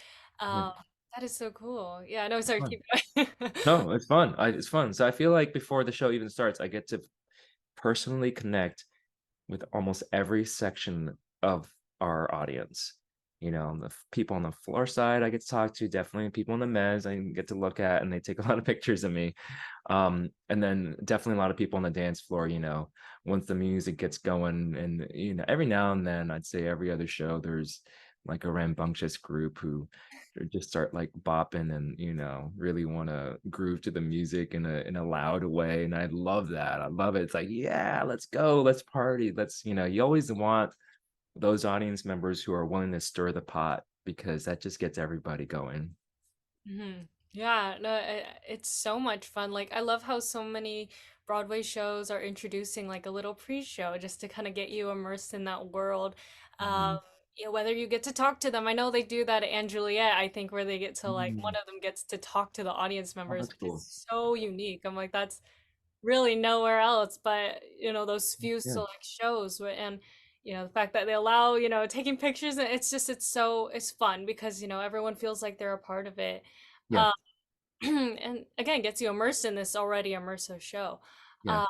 Yeah. um, that is so cool. Yeah, no, It's sorry, fun. keep going. No, it's fun. It's fun. So I feel like before the show even starts, I get to personally connect with almost every section of our audience. People on the floor side I get to talk to, definitely people in the mezz I get to look at, and they take a lot of pictures of me. And then definitely a lot of people on the dance floor, once the music gets going, and every now and then, I'd say every other show, there's like a rambunctious group who just start like bopping and really want to groove to the music in a loud way, and I love that. I love it. It's like, yeah, let's go, let's party, let's you always want those audience members who are willing to stir the pot because that just gets everybody going. Mhm. Yeah, no, it's so much fun. Like, I love how so many Broadway shows are introducing like a little pre-show just to kind of get you immersed in that world. Um, Mhm. yeah, whether you get to talk to them. I know they do that at Anne Juliet, I think, where they get to like one Mm. of them gets to talk to the audience Oh, members, that's which cool. is so unique. I'm like, that's really nowhere else but those few Yeah. select shows and the fact that they allow taking pictures, and it's fun because everyone feels like they're a part of it. Yeah. um and again gets you immersed in this already immersive show. Yeah. um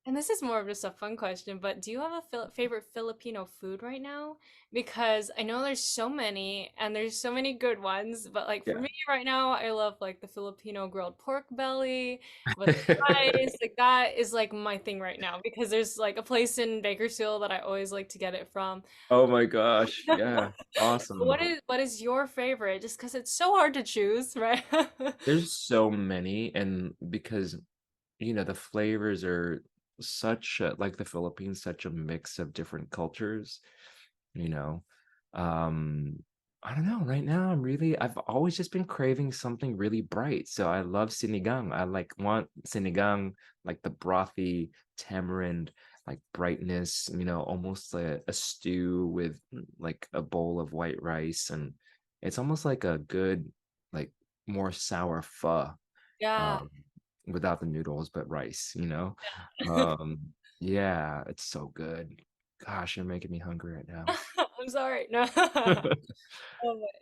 and this is more of just a fun question, but do you have a favorite Filipino food right now? Because I know there's so many and there's so many good ones, but like for Yeah. me right now, I love like the Filipino grilled pork belly with rice. Like that is like my thing right now because there's like a place in Bakersfield that I always like to get it from. Oh my gosh. Yeah. What Awesome. is your favorite? Just because it's so hard to choose, right? There's so many, and because the flavors are like the Philippines, such a mix of different cultures, you know. Um, I don't know. Right now, I've always just been craving something really bright. So I love sinigang. I like want sinigang, like the brothy tamarind, like brightness, almost a stew with like a bowl of white rice. And it's almost like a good, like more sour pho, Yeah. um, without the noodles, but rice. Um, yeah, it's so good. Gosh, you're making me hungry right now. I'm sorry. No.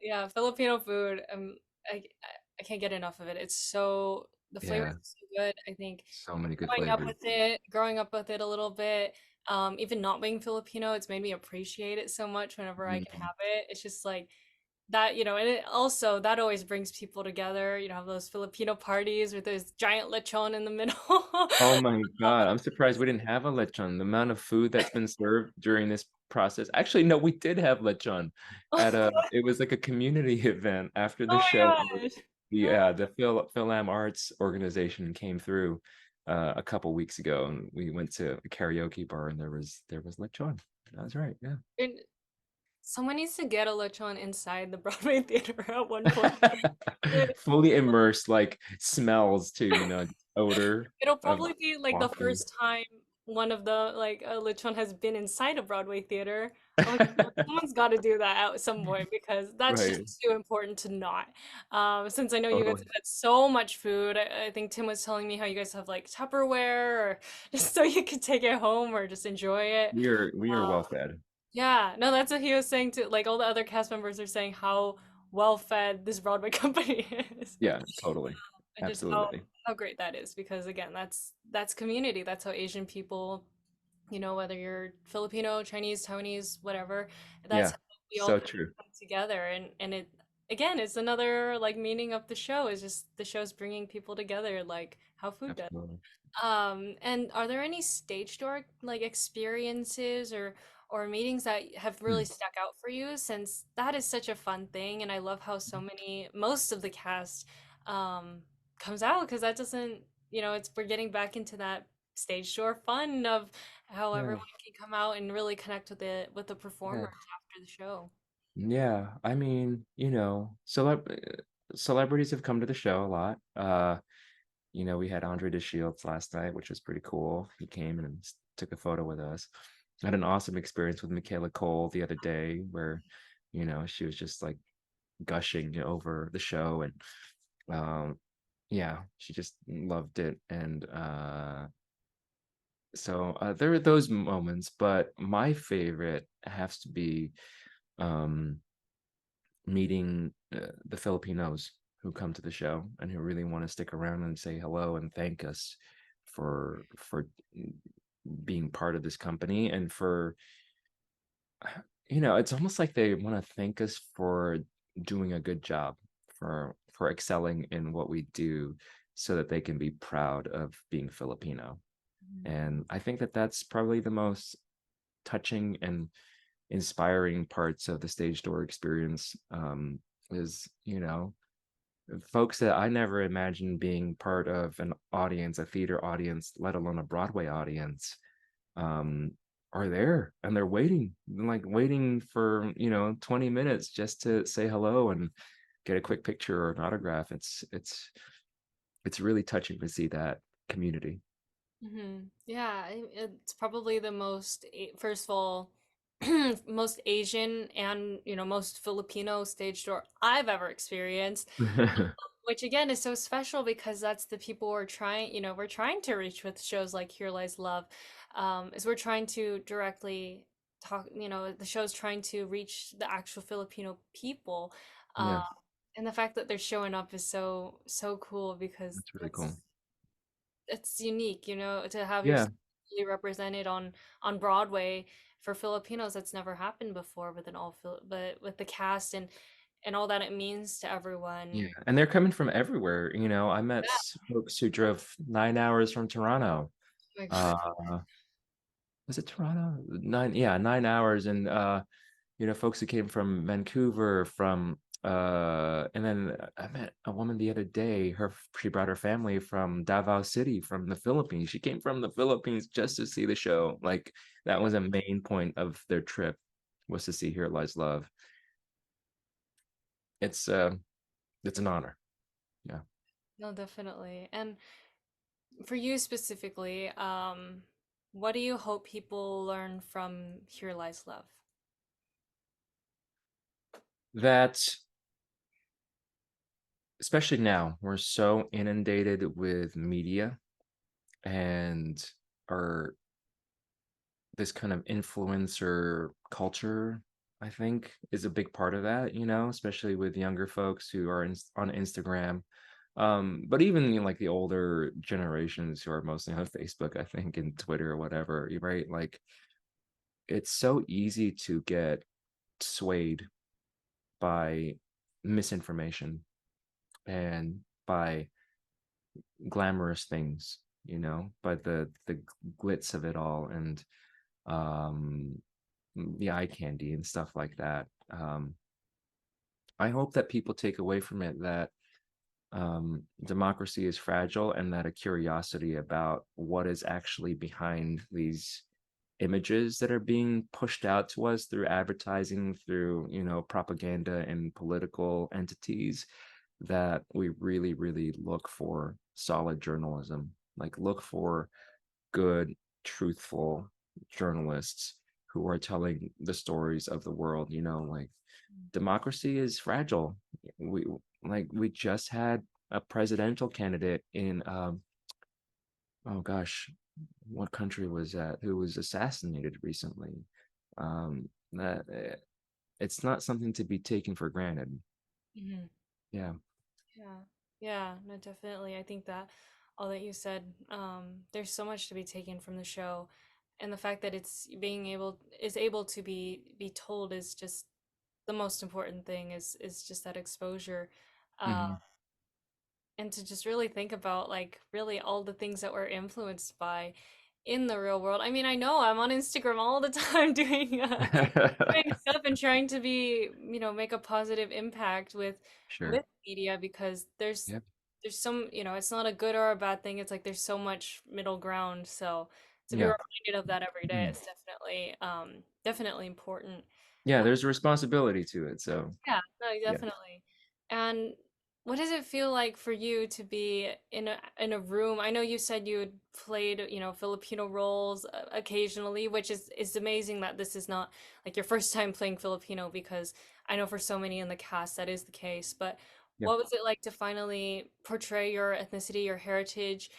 Yeah, Filipino food. I I can't get enough of it. It's so the flavors Yeah, are so good. I think so many good growing up flavors. with it, growing up with it a little bit, even not being Filipino, it's made me appreciate it so much whenever I can Mm. have it. It's just like that, and it also that always brings people together. Have those Filipino parties with those giant lechon in the middle. Oh my God, I'm surprised we didn't have a lechon. The amount of food that's been served during this process. Actually, no, we did have lechon it was like a community event after the Oh show. my gosh. The Philam Arts organization came through a couple weeks ago, and we went to a karaoke bar, and there was lechon. That's right, yeah. And someone needs to get a lechon inside the Broadway theater at one point. Fully immersed, like smells too, odor It'll of probably be like the walking. first time one of the like Lechon has been inside a Broadway theater. I'm like, someone's got to do that at some point because that's Right. just too important to not. Since I know you guys Totally. have had so much food, I think Tim was telling me how you guys have like Tupperware or just so you could take it home or just enjoy it. We are well fed. Yeah, no, that's what he was saying too. Like all the other cast members are saying how well fed this Broadway company is. Yeah, totally. And just Absolutely. how great that is because again, that's community. That's how Asian people, whether you're Filipino, Chinese, Taiwanese, whatever, that's Yeah. how we all So kind true. of come together. And it again, it's another like meaning of the show is just the show's bringing people together, like how food does. Absolutely. And are there any stage door like experiences or meetings that have really Hmm. stuck out for you since that is such a fun thing and I love how most of the cast um comes out because that doesn't, it's we're getting back into that stage door fun of how Yeah. everyone can come out and really connect with the Yeah. performers after the show. Yeah. I mean, celebrities have come to the show a lot. We had Andre de Shields last night, which was pretty cool. He came and took a photo with us. I had an awesome experience with Michaela Cole the other day where, she was just like gushing over the show and yeah, she just loved it. And there are those moments, but my favorite has to be um meeting the Filipinos who come to the show and who really want to stick around and say hello and thank us for being part of this company and for it's almost like they want to thank us for doing a good job, for excelling in what we do so that they can be proud of being Filipino. Mhm. And I think that that's probably the most touching and inspiring parts of the stage door experience, is folks that I never imagined being part of an audience, a theater audience, let alone a Broadway audience, um, are there and they're waiting, like waiting for 20 minutes just to say hello and get a quick picture or an autograph. It's really touching to see that community. Yeah, it's probably the first of all, most Asian and, most Filipino stage door I've ever experienced, which again is so special because that's the people we're trying to reach with shows like Here Lies Love, is we're trying to directly talk, the show's trying to reach the actual Filipino people. Uh, Yeah, and the fact that they're showing up is so cool because that's really cool. it's unique, to have Yeah, yourself really represented on Broadway for Filipinos. That's never happened before with but with the cast and all that it means to yeah, everyone. and they're coming from everywhere. I met folks who drove 9 hours from Toronto. Like, uh was it Toronto? 9 hours. And folks who came from Vancouver, from and then I met a woman the other day. She brought her family from Davao City, from the Philippines. She came from the Philippines just to see the show. Like, that was a main point of their trip, was to see Here Lies Love. It's it's an honor. Yeah. no, definitely. And for you specifically, what do you hope people learn from Here Lies Love? That, especially now, we're so inundated with media, and our this kind of influencer culture, I think, is a big part of that, especially with younger folks who are on Instagram. But even like the older generations who are mostly on Facebook, I think, and Twitter or whatever, right? Like, it's so easy to get swayed by misinformation and by glamorous things, by the glitz of it all, and um the eye candy and stuff like that. I hope that people take away from it that democracy is fragile, and that a curiosity about what is actually behind these images that are being pushed out to us through advertising, through propaganda and political entities, that we really, really look for solid journalism, like look for good truthful journalists who are telling the stories of the world. Like democracy is fragile. We we just had a presidential candidate in oh gosh, what country was that, who was assassinated recently. That it's not something to be taken for granted. Mhm. Yeah. Yeah. Yeah, no, definitely. I think that all that you said, there's so much to be taken from the show, and the fact that it's being able to be told is just the most important thing is just that exposure. Uh, Hmm. and to just really think about like really all the things that we're influenced by in the real world. I mean, I know I'm on Instagram all the time doing stuff and trying to be, make a positive impact Sure. with media because Yep. there's some, it's not a good or a bad thing. It's like there's so much middle ground. So to be Yeah. reminded of that every day Mm. is definitely important. Yeah, there's a responsibility to it. So, Yeah, no, yeah. definitely. And what does it feel like for you to be in a room? I know you said you had played, Filipino roles occasionally, which is amazing that this is not like your first time playing Filipino because I know for so many in the cast that is the case. But Yeah. what was it like to finally portray your ethnicity, your heritage,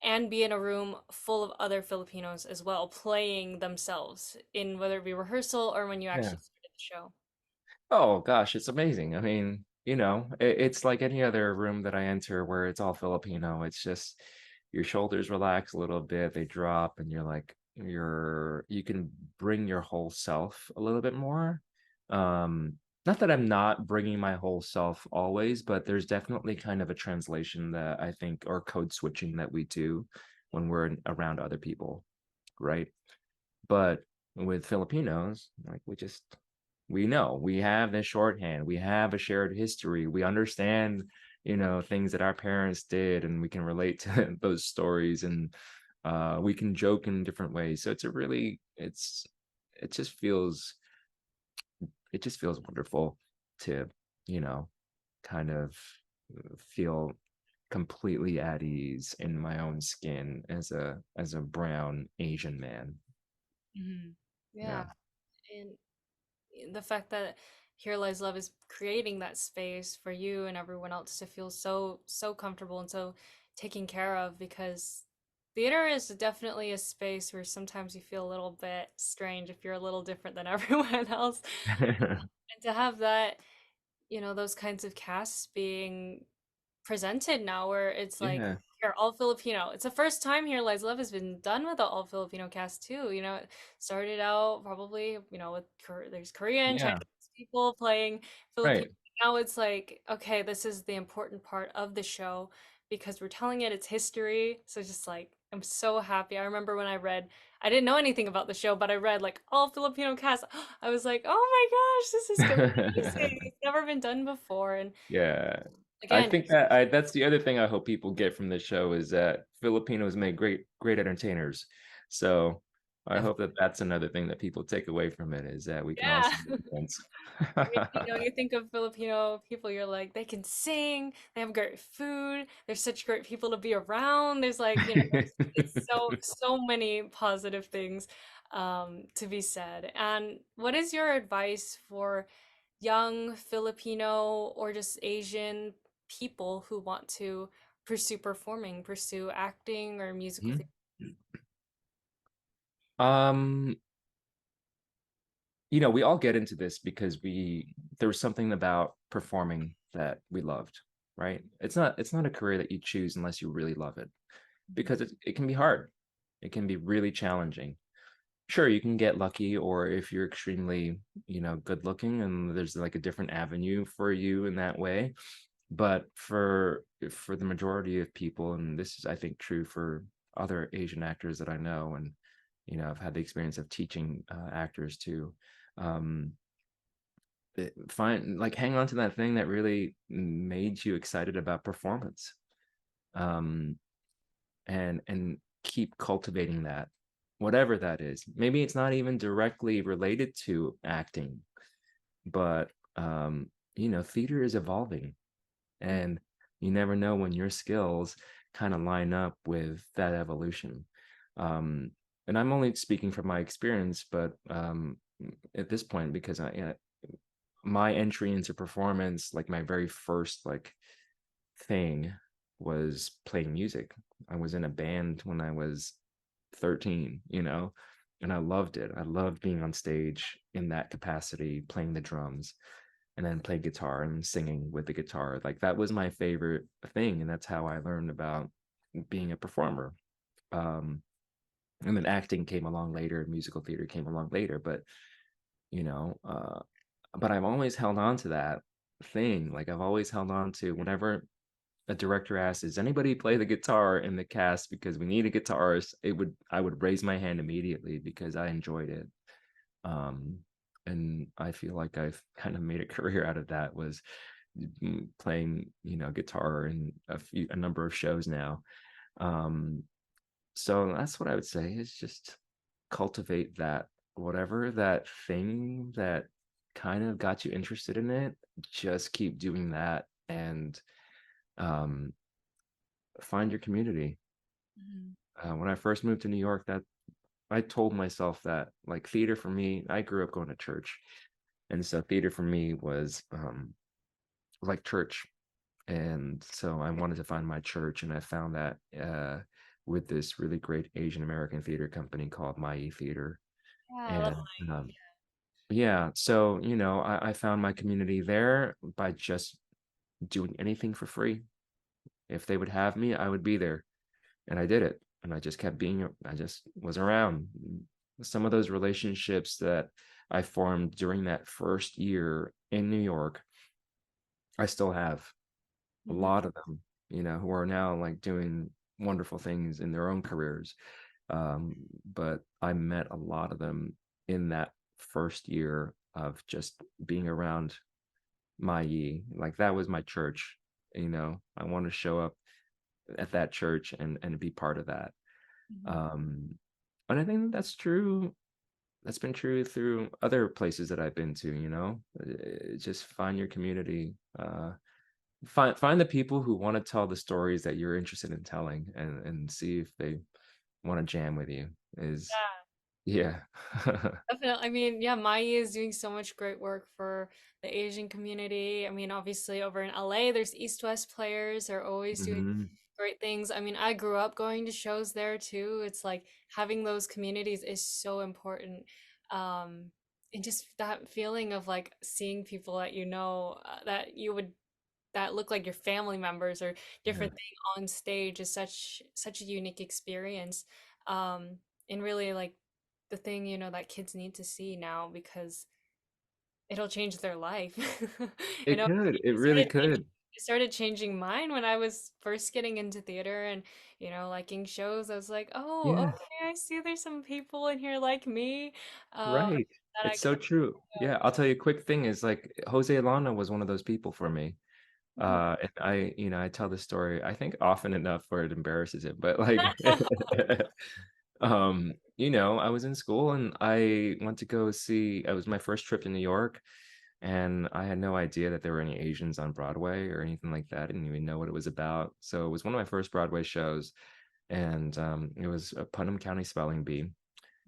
and be in a room full of other Filipinos as well, playing themselves in whether it be rehearsal or when you Yeah. actually started the show? Oh gosh, it's amazing. I mean, it's like any other room that I enter where it's all Filipino. It's just your shoulders relax a little bit, they drop, and you can bring your whole self a little bit more. Not that I'm not bringing my whole self always, but there's definitely kind of a translation that I think, or code switching that we do when we're around other people, right? But with Filipinos, like we know we have this shorthand, we have a shared history, we understand, things that our parents did, and we can relate to those stories, and we can joke in different ways. So it just feels it just feels wonderful to, you know, kind of feel completely at ease in my own skin as a brown Asian man. Mhm. Yeah. Yeah, and the fact that Here Lies Love is creating that space for you and everyone else to feel so comfortable and so taken care of because theater is definitely a space where sometimes you feel a little bit strange if you're a little different than everyone else. And to have that, those kinds of casts being presented now where it's like Yeah. here all Filipino. It's the first time Here Lies Love has been done with an all Filipino cast too. It started out probably, with there's Korean, Chinese Yeah. people playing Filipino. Right. Now it's like, okay, this is the important part of the show because we're telling it its history. So just like I'm so happy. I remember when I didn't know anything about the show, but I read like all Filipino cast. I was like, oh my gosh, this is amazing. It's never been done before. And Yeah. I again, think that's the other thing I hope people get from this show is that Filipinos make great entertainers. So I hope that that's another thing that people take away from it is that we can yeah. also make sense. I mean, you think of Filipino people, you're like, they can sing, they have great food, they're such great people to be around. There's like, it's so many positive things to be said. And what is your advice for young Filipino or just Asian people who want to pursue performing, pursue acting or musical Mhm. theater? Um, we all get into this because there was something about performing that we loved, right? It's not a career that you choose unless you really love it because it can be hard. It can be really challenging. Sure, you can get lucky, or if you're extremely, good looking, and there's like a different avenue for you in that way. But for the majority of people, and this is, I think, true for other Asian actors that I know, and I've had the experience of teaching actors too. Um, find like hang on to that thing that really made you excited about performance, um, and keep cultivating that, whatever that is. Maybe it's not even directly related to acting, but theater is evolving, and you never know when your skills kind of line up with that evolution. um and I'm only speaking from my experience, but at this point, because my entry into performance, like my very first like thing was playing music. I was in a band when I was 13, and I loved it. I loved being on stage in that capacity, playing the drums and then play guitar and singing with the guitar. Like that was my favorite thing. And that's how I learned about being a performer. Um, and then acting came along later, musical theater came along later. You know, uh, but I've always held on to that thing. Like I've always held on to whenever a director asks, "Does anybody play the guitar in the cast? Because we need a guitarist." I would raise my hand immediately because I enjoyed it. Um, and I feel like I've kind of made a career out of that. Was playing, guitar in a number of shows now. Um, so that's what I would say is just cultivate that, whatever that thing that kind of got you interested in it, just keep doing that and um, find your community. Mhm. When I first moved to New York, that I told myself that like theater for me, I grew up going to church. And so theater for me was like church. And so I wanted to find my church, and I found that with this really great Asian American theater company called Mai Theater. Yeah, I love And yeah, so I found my community there by just doing anything for free. If they would have me, I would be there. And I did it. And I just kept being, I just was around. Some of those relationships that I formed during that first year in New York, I still have a Mhm. lot of them, who are now like doing wonderful things in their own careers. Um, but I met a lot of them in that first year of just being around my Yi. Like that was my church. I want to show up at that church and be part of that. Mhm. Um, and I think that's true. That's been true through other places that I've been to, just find your community. Find the people who want to tell the stories that you're interested in telling, and see if they want to jam with you. Is Yeah. Yeah. Definitely. I mean, yeah, Mai is doing so much great work for the Asian community. I mean, obviously over in LA, there's East West players. They're always doing Mhm. great things. I mean, I grew up going to shows there too. It's like having those communities is so important. Um, and just that feeling of like seeing people that that you would that look like your family members or Yeah. different thing on stage is such a unique experience. And really like the thing, that kids need to see now because it'll change their life. You It know, could. It it really started changing, could. it started changing mine when I was first getting into theater and, liking shows. I was like, oh, Yeah. okay, I see there's some people in here like me, Right. that I It's can. so true. Yeah, I'll tell you a quick thing is like Jose Alana was one of those people for me. Mhm. And I tell this story, I think often enough where it embarrasses him, but like I was in school and I went to go see, it was my first trip to New York, and I had no idea that there were any Asians on Broadway or anything like that. I didn't even know what it was about. So it was one of my first Broadway shows, and it was a Putnam County Spelling Bee.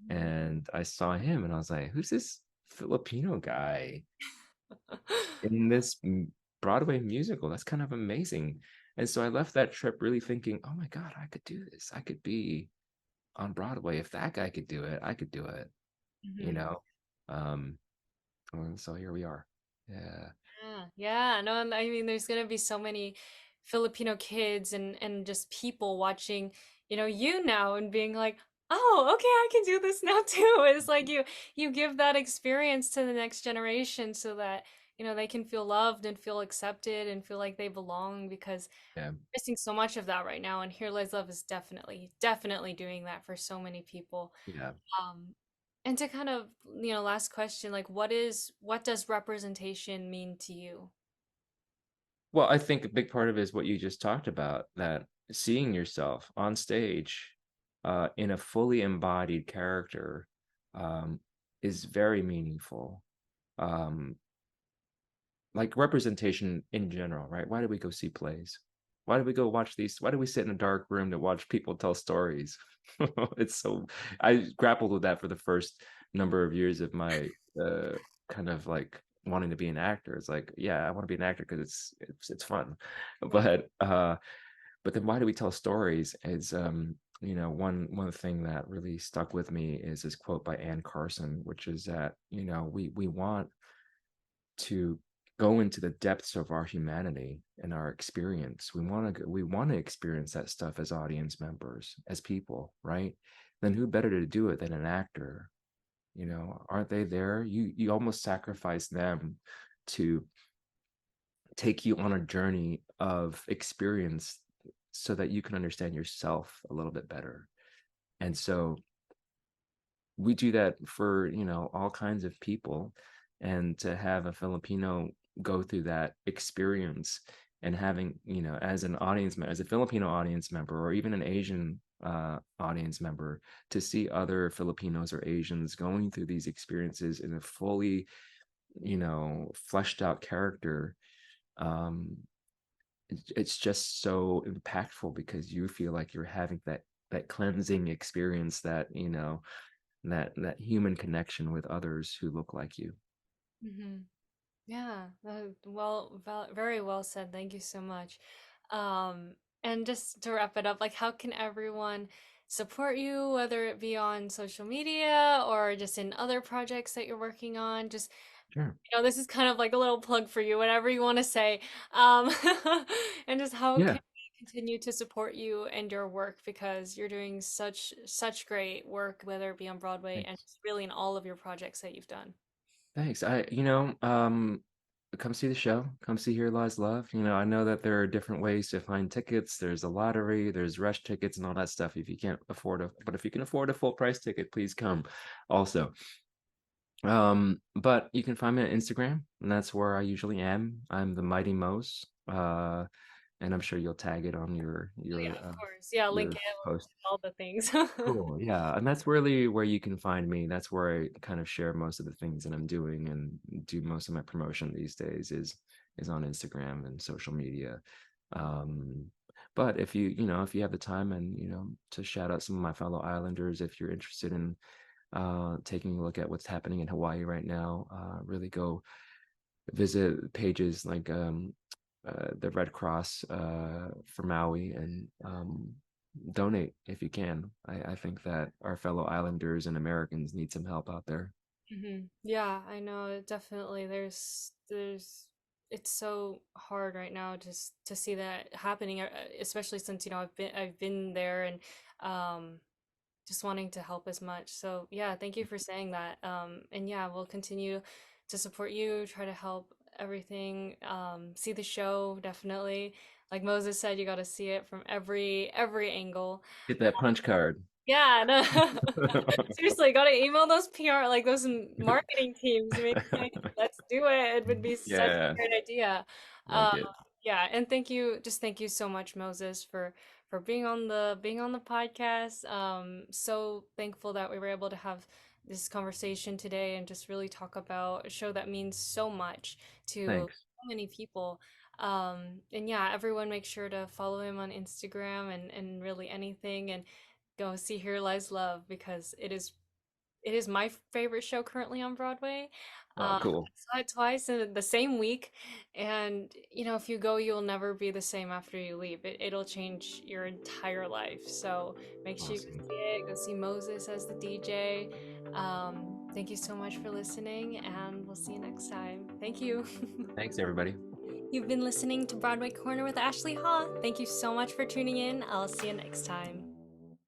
And I saw him and I was like, who's this Filipino guy in this Broadway musical? That's kind of amazing. And so I left that trip really thinking, oh my God, I could do this. I could be on Broadway. If that guy could do it, I could do it, you Mhm. know? Um, and so here we are. Yeah. Yeah, yeah, no, and I mean, there's gonna be so many Filipino kids and just people watching, you now and being like, oh, okay, I can do this now too. It's like you give that experience to the next generation so that they can feel loved and feel accepted and feel like they belong because Yeah. we're missing so much of that right now. And Here Lies Love is definitely doing that for so many people. Yeah. Um, and to kind of, last question, like what does representation mean to you? Well, I think a big part of it is what you just talked about, that seeing yourself on stage in a fully embodied character um, is very meaningful. Um, like representation in general, right? Why do we go see plays? Why do we go watch these? Why do we sit in a dark room to watch people tell stories? It's so I grappled with that for the first number of years of my kind of like wanting to be an actor. It's like, yeah, I want to be an actor because it's fun. But then why do we tell stories? Is one thing that really stuck with me is this quote by Anne Carson, which is that, we want to go into the depths of our humanity and our experience. We want to experience that stuff as audience members, as people, right? Then who better to do it than an actor? Aren't they there? You almost sacrifice them to take you on a journey of experience so that you can understand yourself a little bit better. And so we do that for, all kinds of people. And to have a Filipino go through that experience and having, as an audience, as a Filipino audience member, or even an Asian audience member, to see other Filipinos or Asians going through these experiences in a fully, fleshed out character, um, it's just so impactful because you feel like you're having that cleansing experience, that that human connection with others who look like you. Hmm. Yeah, very well said. Thank you so much. And just to wrap it up, like, how can everyone support you, whether it be on social media or just in other projects that you're working on? Just, Sure. this is kind of like a little plug for you, whatever you want to say. Um, and just how Yeah, can we continue to support you and your work, because you're doing such great work, whether it be on Broadway and thanks. just really in all of your projects that you've done. Thanks. Come see the show. Come see Here Lies Love. I know that there are different ways to find tickets. There's a lottery, there's rush tickets and all that stuff if you can't afford but if you can afford a full price ticket, please come also. But you can find me on Instagram, and that's where I usually am. I'm the Mighty Mose. And I'm sure you'll tag it on your Oh yeah, your of uh, course. Yeah, link your it, post. all the things. Cool. Yeah. And that's really where you can find me. That's where I kind of share most of the things that I'm doing and do most of my promotion these days is on Instagram and social media. Um, but if you have the time and, to shout out some of my fellow islanders, if you're interested in taking a look at what's happening in Hawaii right now, really go visit pages like the Red Cross for Maui, and donate if you can. I think that our fellow islanders and Americans need some help out there. Yeah, I know, definitely. There's it's so hard right now just to see that happening, especially since, I've been there, and um just wanting to help as much. So yeah, thank you for saying that. And yeah, we'll continue to support you, try to help everything. See the show, definitely. Like Moses said, you got to see it from every angle. Get that punch card. Yeah, no. Seriously, gotta email those PR, like those marketing teams. Maybe, like, let's do it. It would be such a Yeah, great idea. Uh, like it. yeah, and thank you so much, Moses, for being on the podcast. So thankful that we were able to have this conversation today and just really talk about a show that means so much to Thanks. so many people. And yeah, everyone make sure to follow him on Instagram and really anything, and go see Here Lies Love, because it is my favorite show currently on Broadway. Oh, I cool. saw it twice in the same week, and if you go, you'll never be the same after you leave. It'll change your entire life. So make sure you go Awesome. see it. Go see Moses as the DJ. Thank you so much for listening, and we'll see you next time. Thank you. Thanks, everybody. You've been listening to Broadway Corner with Ashley Haw. Thank you so much for tuning in. I'll see you next time.